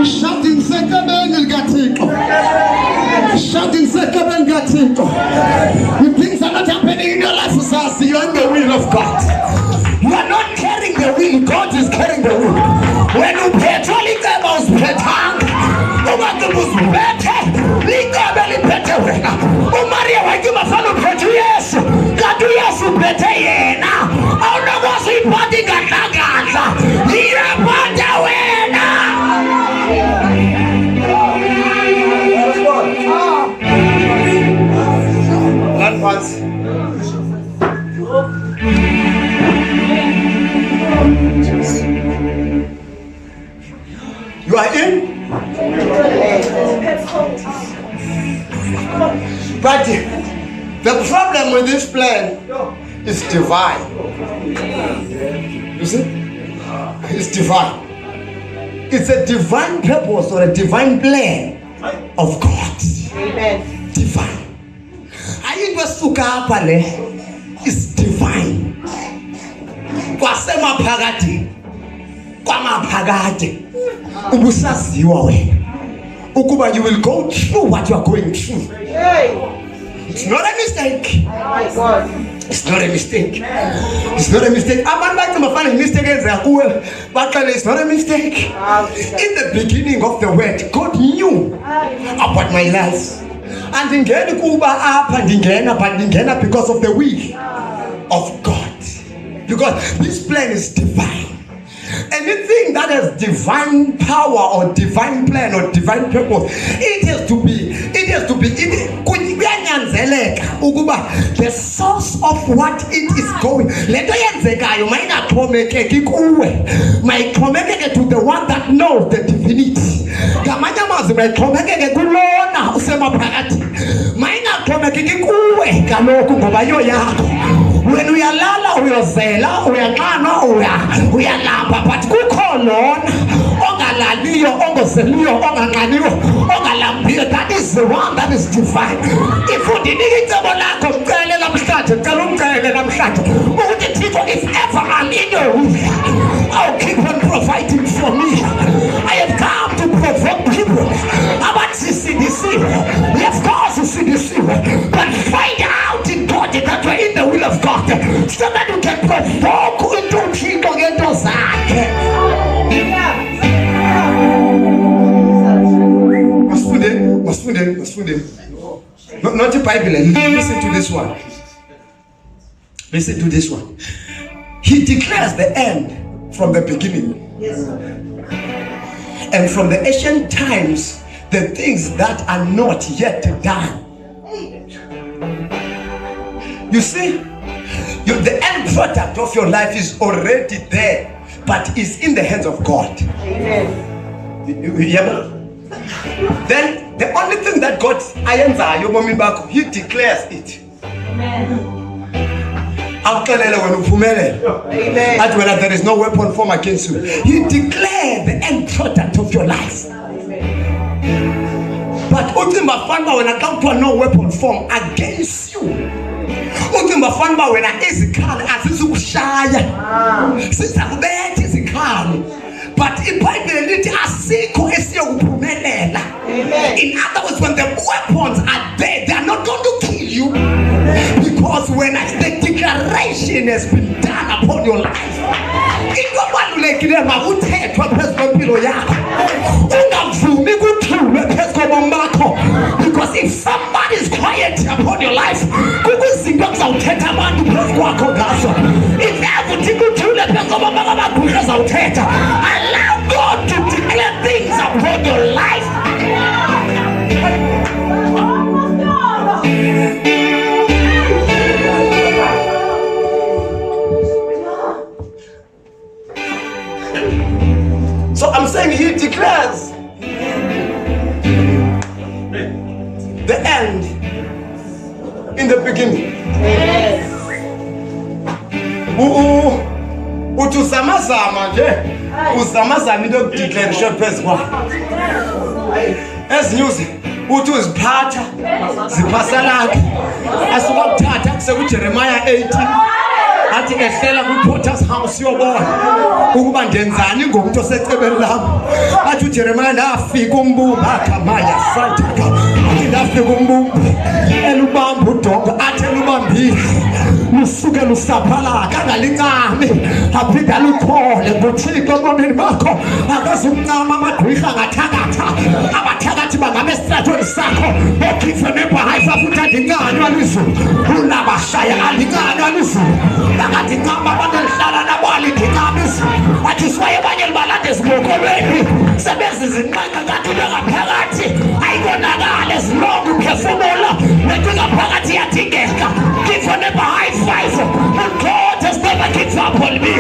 Shouting Sekabel Gatiko. Shouting Sekabel Gatiko. When things are not happening in your life, you're in the will of God. You are not carrying the will, God is carrying the will. When you pay Licebo petang, you better. Licebo better. Maria, why you must follow Petru? Yes, God, yes, better. Now, oh no, was it body Gataganza? Here, but you are in? But the problem with this plan is divine. You see? It's divine. It's a divine purpose or a divine plan of God. Amen. Divine. It's divine. Kwasemaphakathi kwamaphakathi ubusaziwa wena ukuba you will go through what you are going through. It's not a mistake. My God. It's not a mistake. It's not a mistake. It's not a mistake. In the beginning of the word, God knew about my life. And because of the will of God. Because this plan is divine. Anything that has divine power or divine plan or divine purpose, it has to be the source of what it is going. To the one that knows the divinity. When we are lala, we are zela, we are gana, we are lamba, but kukolon, ongalaliyo, ongoselio, onganganiyo, ongalambio. That is the one that is divine. If you didn't if ever I'm in your will, I'll keep on providing for me. I have come to provoke people about CCDC. Of course, CCDC, but find out in God that we're in the will of God, so that you can provoke into people get those not the Bible. Listen to this one. Listen to this one. He declares the end from the beginning. Yes. And from the ancient times, the things that are not yet done. You see, the end product of your life is already there, but is in the hands of God. Amen. Then the only thing that God he declares it. Amen. Amen. And when there is no weapon formed against you, he declared the end product of your life. Amen. But when I come to no weapon formed against you, when I but in other words, when the weapons are there, they are not going to kill you. Because when the declaration has been done upon your life, because if somebody is quiet upon your life, if everything allow God to declare things upon your life. So I'm saying he declares the end in the beginning. Yes. Utuzamazama nje uzamazama into declaration phezu kwa as news uthi uziphatha ziphasalaka asuka kuthatha kuse kuJeremiah 18 athi ehlela ku Potter's house yobona ukuba ndenzani ngomuntu osecebeni lami. Athi uJeremiah nafika umbumba akamaya sathaka. Athi nafika umbumba elubamba udonga athi elubambile lusuke lusaphala kangalincane aphinda luthole ngoThixo ebomini bakho akazukuncama amagqwirha ngathakatha abathakathi bangabe esitratweni sakho okhiphe nebhayifa futhi andincanywa lizulu ulabashaya andincanywa lizulu bangandincama abantu elihlala nabo alindincama izulu athi siwaye abanye libalande ezibokolweni sebezizinqanga ngathi bengaphakathi ayibonakale zilonga uphefumula lento ngaphakathi iyadingeka khiphe nebhayifa God has never given up on me.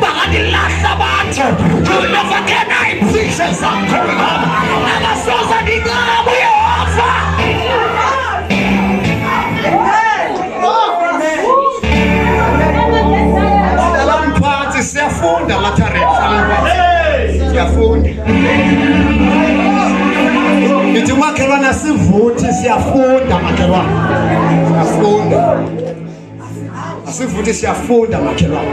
Bagandi lahla abantu. You never can I Thixo zakho mama. Akasoza ngingabo Yehova. Alamphathi siyafunda matharefu. Siyafunda. Nithi makhelwana sivuthi siyafunda makhelwana. Siyafunda. Asivuthi siyafunda makhelwane.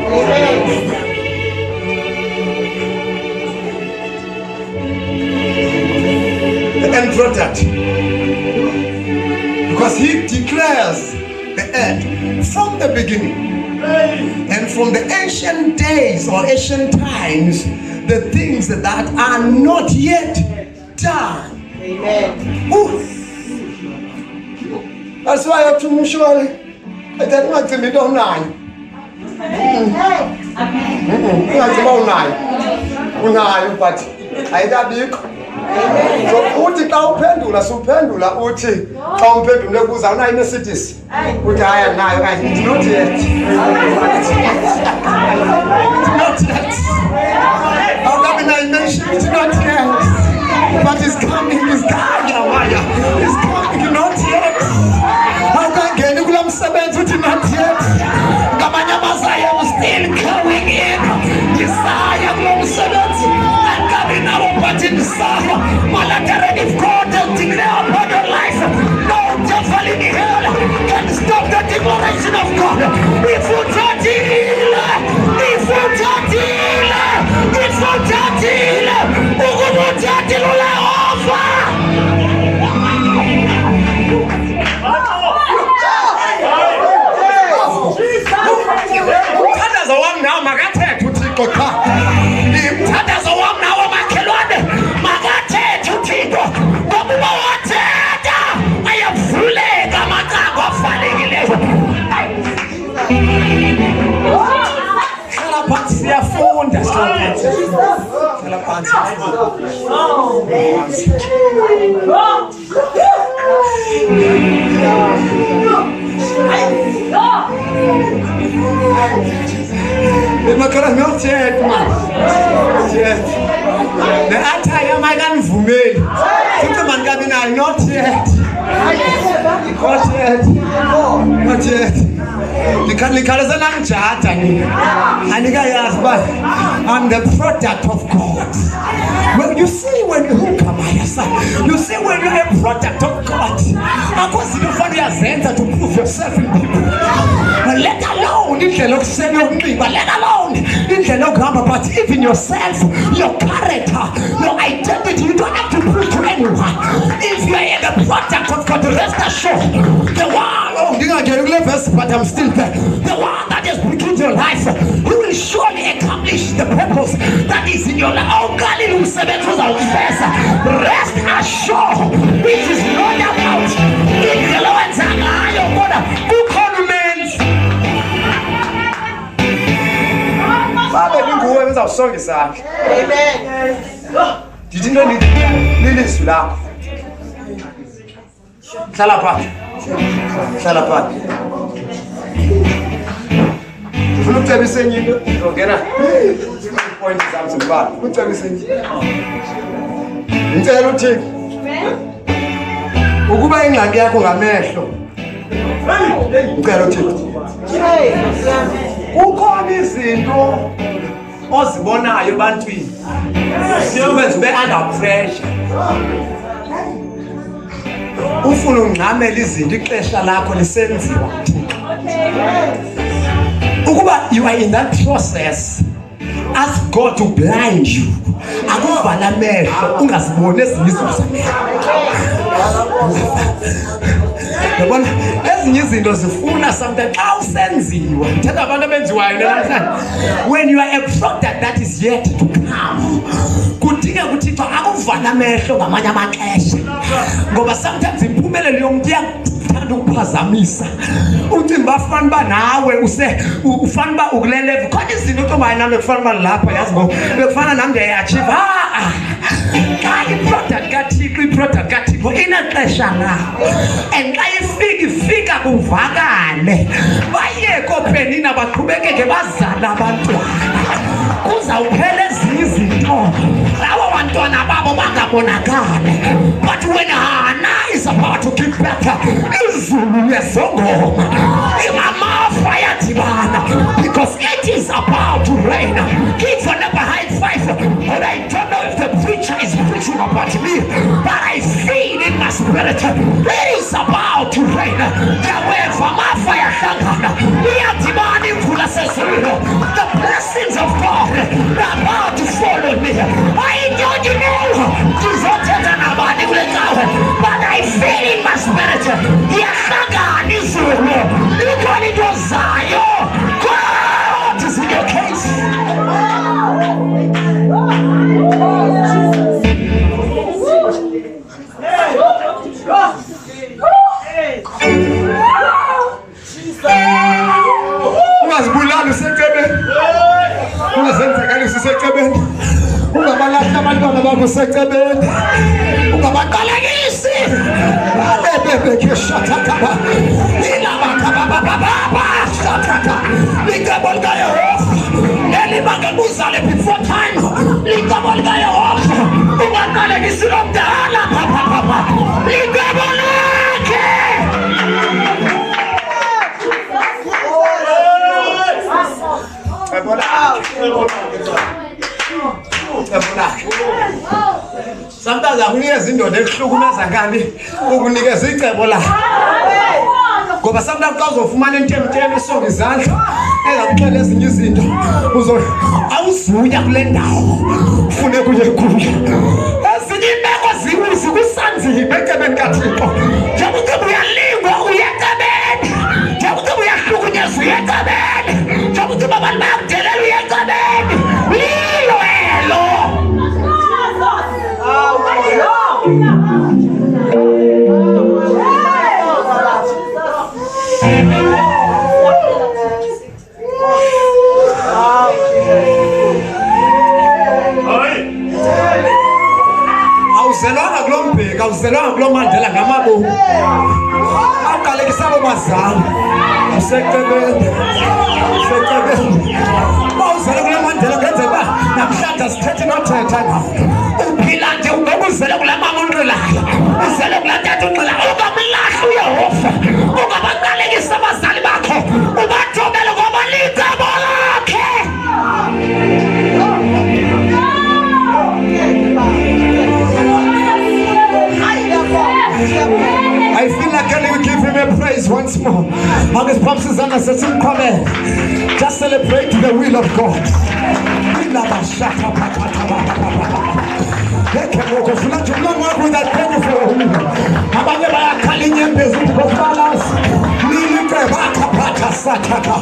The end product, because he declares the end from the beginning and from the ancient days or ancient times, the things that are not yet done. Amen. That's why I have to surely. I don't want to be done now. But I got big. So, Uti Pendula, Supendula, Uti, Tom Pendula goes out in the cities. Which I am now, I did not yet. Not yet. How come I mentioned it's not yet? But it's coming, it's coming, it's coming, not yet. How can Genugulam Sabbath with not yet? Gamanya Masaya was still coming in. Desire from Sabbath and coming out of Desire. Malatara, if God has declared upon your life, no devil in hell can stop the declaration of God. If you don't deal, if you don't deal, if you don't deal, who will not deal over? Mthandazo wami nawo makathethe uThixo cha. Mthandazo wami nawo makhelwane makathethe uThixo. Ngoba wathetha ayavuleka amacango afanelekileyo. Hlala phansi siyafunda hlala phansi. Not yet, man. Not yet. The attire I can vumeli. Man coming out. Not yet. Not yet. Not yet. I'm the product of God. Well, you see when you come you see when you're a product of God. I was you for your center to prove yourself in people. Let alone you cannot say your name, but let alone you cannot come, but even yourself, your character, your identity, you don't have to prove to anyone. If you are the product of God, rest assured, the one, but I'm still there. The one that is beginning your life, you will surely accomplish the purpose that is in your life. Oh, God, rest assured, it is not about influence and good condiments. Amen. Did you know this? Salapat. Look at me saying you point something bad. Look at me saying you. Ukuba ingxaki yakho ngamehlo. Ucela uThixo. Ukhona izinto ozibonayo ebantwini. Siyobenza ube under pressure. Ufuna ungqamela izinto ixesha lakho lisenziwa. Ukuba you are in that process, ask God to blind you. Akuvala amehlo ungaziboni ezinye izinto zamehlo. Yabona ezinye izinto zifuna sometimes xa usenziwa. Ngithetha abantu abenziwayo namhlanje. When you are a product that is yet to come. Kudinga ukuthi Thixo akuvala amehlo ngamanye amaxesha. Ngoba sometimes impumelelo yomuntu iyathanda ukuphazamisa. Ucimba afana ba nawe ufana ba ukule level. Khona izinto otombayo nami ekufana ba lapha yazi ngo bekufana nami ndiyachieve. Xa i-product kaThixo inaxesha layo. And xa ifika kuvakale. Bayeke openina baqhubekeke bazala abantwana. Kuzawuphela ezinye izinto. Labo bantwana babo bangabonakali. But when Hannah is about to give birth, izulu yezongoma. Imama fire divana. Because it is about to rain. Kids will never hide five. But I don't know if the preacher is preaching about me. But I feel in my spirit. It is about to rain. The blessings of God are about to follow me. I don't know. But I feel in my spirit. God is in your case. Ungazibulali useceleni. Ungazenzekali useceleni. Ungabalahla abantwana bakho useceleni. Ungabaqalekisi. Bebeke shatakaba. Ilabakababa shataka. Licebo lika Yehova. Elibanga kuzale before time. Licebo lika Yehova. Ungaqalekisi lomdala papa. Licebo lakhe. Sometimes akunikeza indoda ekuhlukumeza ngani ukunikeza icebo la. Ngoba sometimes xa uzofumana intemteme isonga izandla engakuxela ezinye izinto awuzuya kule ndawo ufune kuye kuyo. Ezinye imeko zikusanzima ecebeni kaThixo. Njengoba uyalingwa uyecebeni. Njengoba uyahlukunyezwa uyecebeni. Njengoba abantu bayakudelela uyecebeni. Lilo elo. Awuzelwanga kulo mbheki, awuzelwanga kulo Mandela ngamabomu. Awuqalekisa abo bazali. Useceleni. Awuzele kule Mandela ngenzeka uba namhlanje asithethe nothetha nawo. Uphila nje ungekuzele kule mama unqilayo. Uzele kule tata unqilayo. Ungamlahli uYehova. Ungabaqalekisa abazali bakho. Ubathobele ngoba licebo lakhe. I feel like can you give him a praise once more. On his promises and as a comment. Just celebrate the will of God. They can walk off not too long walk with that beautiful. Abanye bayakhalinye phezulu kobalance. Lika bakapata sataka.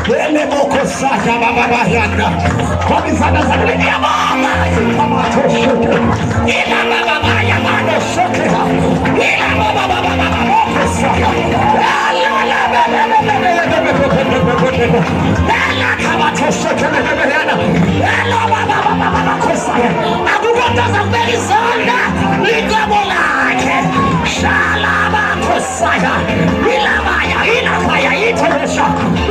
Ele moko saka baba bayanda. Komisana zakule yababa. Mama toshoke. Ila baba bayamano shoke. Ila baba moko saka. Ela kama toshoke bebeyana. Ela baba moko saka. Akukondaza kubelizana. Licebo lakhe. Shalaba kosaya. Ilabaya ilabaya itoresha.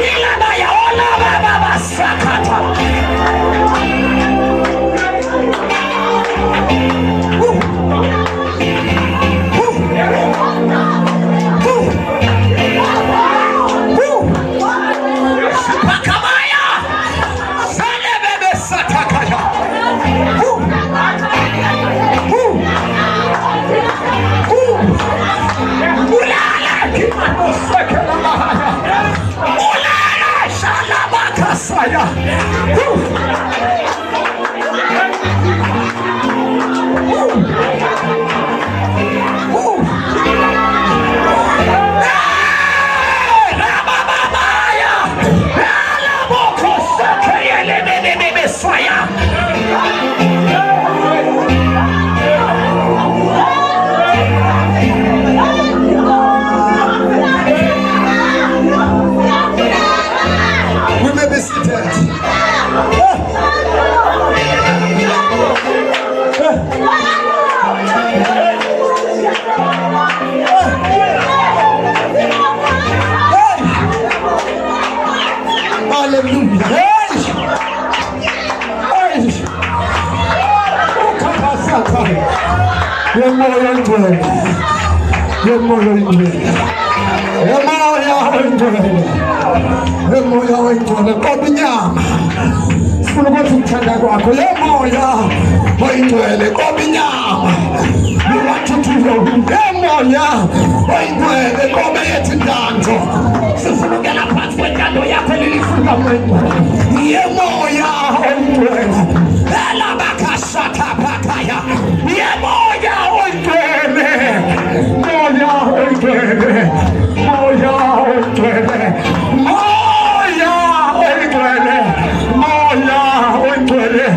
Ilabaya olaba baba sakata. Pakamaya. Sale bebe satakaya. Ulala kimano sekela mahaya. Ulala shalaba kasaya. Yemoya ingcwele. Yemoya ingcwele. Yemoya ingcwele. Yemoya ingcwele. Qoba inyama. Sifuna ukuthi ukuthanda kwakho. Yemoya ingcwele. Qoba inyama. We want you to know. Yemoya ingcwele. Qoba yethu indanzo. Sifuna ukungena phansi kwentando yakho lilifuna wena. Yemoya ingcwele. Elabakashatapakaya. Yemoya ingcwele. Moya ingcwele. Moya ingcwele. Moya ingcwele. Moya ingcwele.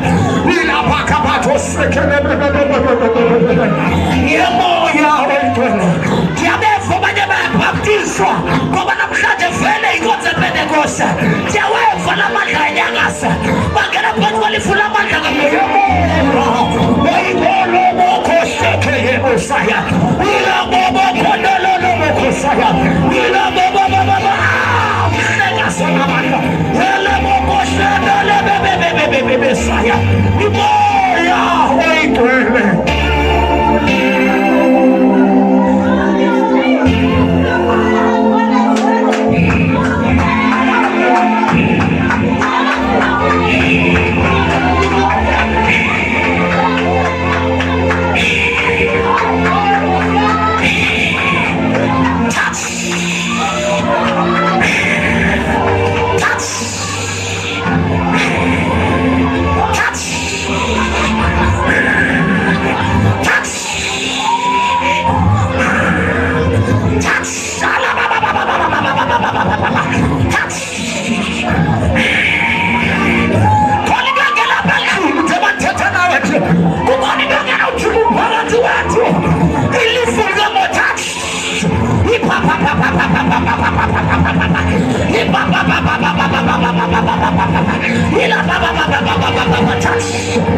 Ilabakabato sekele. Yemoya ingcwele. Ndiyabeva abanye bayabhaptizwa ngoba namhlanje vele inkonzo ePentekoste. Ndiyaweva namandla enyangasa. Bangena phakathi kwalifuna amandla kamoya. Bayibolo bokhosheke yebosaya. Ilabobo kondolo bokosaya. Ilabobo baba. Mhleka sona amandla. Elabo koshedele bebe saya. Iboya oyigcwele. Touch.